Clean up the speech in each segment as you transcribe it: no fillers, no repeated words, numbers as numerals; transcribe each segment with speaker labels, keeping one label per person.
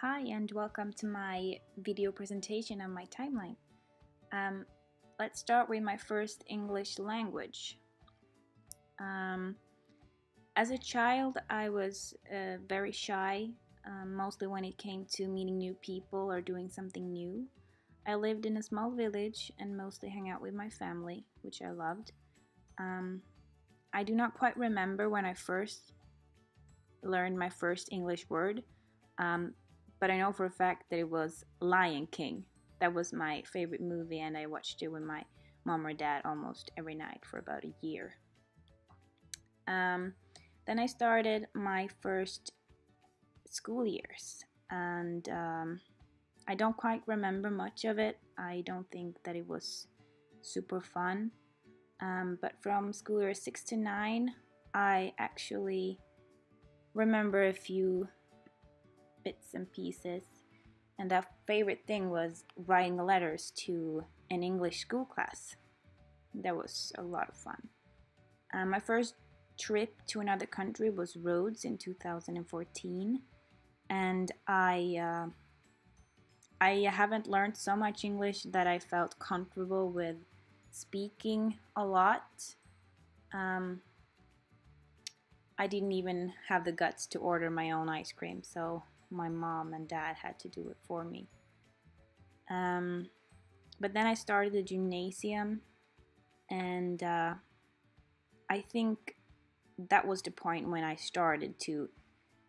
Speaker 1: Hi and welcome to my video presentation on my timeline. Um, let's start with my first English language. As a child, I was very shy, mostly when it came to meeting new people or doing something new. I lived in a small village and mostly hung out with my family, which I loved. I do not quite remember when I first learned my first English word, but I know for a fact that it was Lion King. That was my favorite movie, and I watched it with my mom or dad almost every night for about a year. Then I started my first school years, and I don't quite remember much of it. I don't think that it was super fun. But from school year 6 to 9, I actually remember a few bits and pieces, and that favorite thing was writing letters to an English school class. That was a lot of fun. My first trip to another country was Rhodes in 2014, and I haven't learned so much English that I felt comfortable with speaking a lot. I didn't even have the guts to order my own ice cream, so my mom and dad had to do it for me. But then I started the gymnasium, and I think that was the point when I started to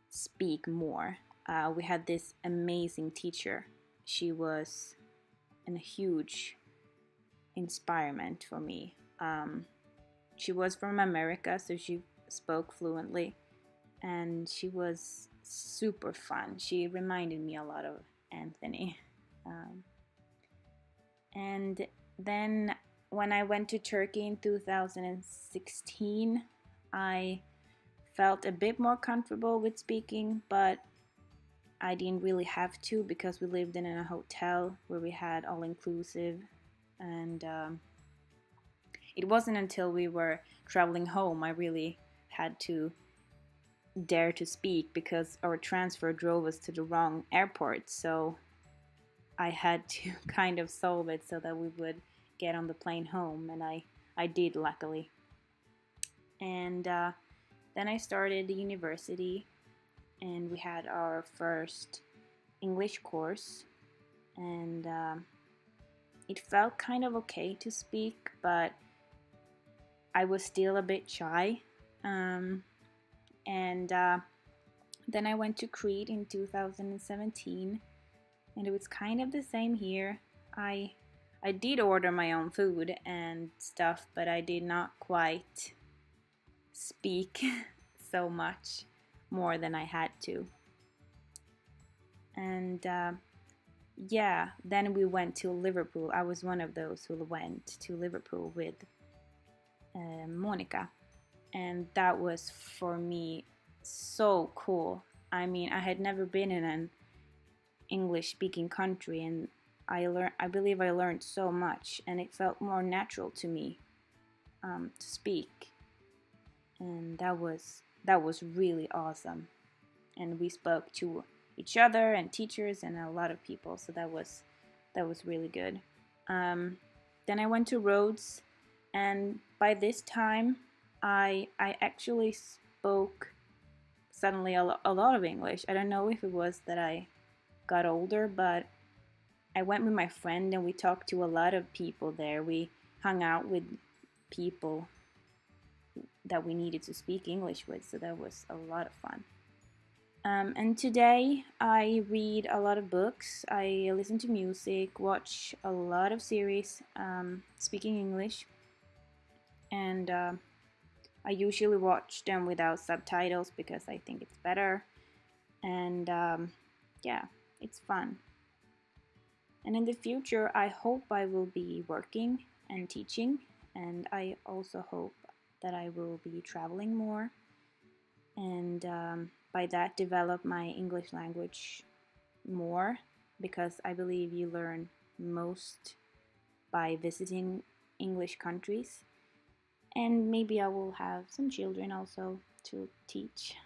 Speaker 1: speak more. We had this amazing teacher. She was a huge inspirement for me. She was from America, so she spoke fluently, and she was super fun. She reminded me a lot of Anthony. And then when I went to Turkey in 2016, I felt a bit more comfortable with speaking, but I didn't really have to because we lived in a hotel where we had all-inclusive, and it wasn't until we were traveling home I really had to dare to speak because our transfer drove us to the wrong airport, so I had to kind of solve it so that we would get on the plane home, and I did, luckily. And then I started the university, and we had our first English course, and it felt kind of okay to speak, but I was still a bit shy. And then I went to Crete in 2017, and it was kind of the same here. I did order my own food and stuff, but I did not quite speak so much more than I had to. And yeah, then we went to Liverpool. I was one of those who went to Liverpool with Monica, and that was for me so cool. I mean, I had never been in an English-speaking country, and I believe I learned so much, and it felt more natural to me to speak, and that was really awesome. And we spoke to each other and teachers and a lot of people, so that was really good. Then I went to Rhodes, and by this time I actually spoke suddenly a lot of English. I don't know if it was that I got older, but I went with my friend and we talked to a lot of people there. We hung out with people that we needed to speak English with, so that was a lot of fun. And today I read a lot of books, I listen to music, watch a lot of series speaking English, and I usually watch them without subtitles because I think it's better, and yeah, it's fun. And in the future I hope I will be working and teaching, and I also hope that I will be traveling more, and by that develop my English language more, because I believe you learn most by visiting English countries. And maybe I will have some children also to teach.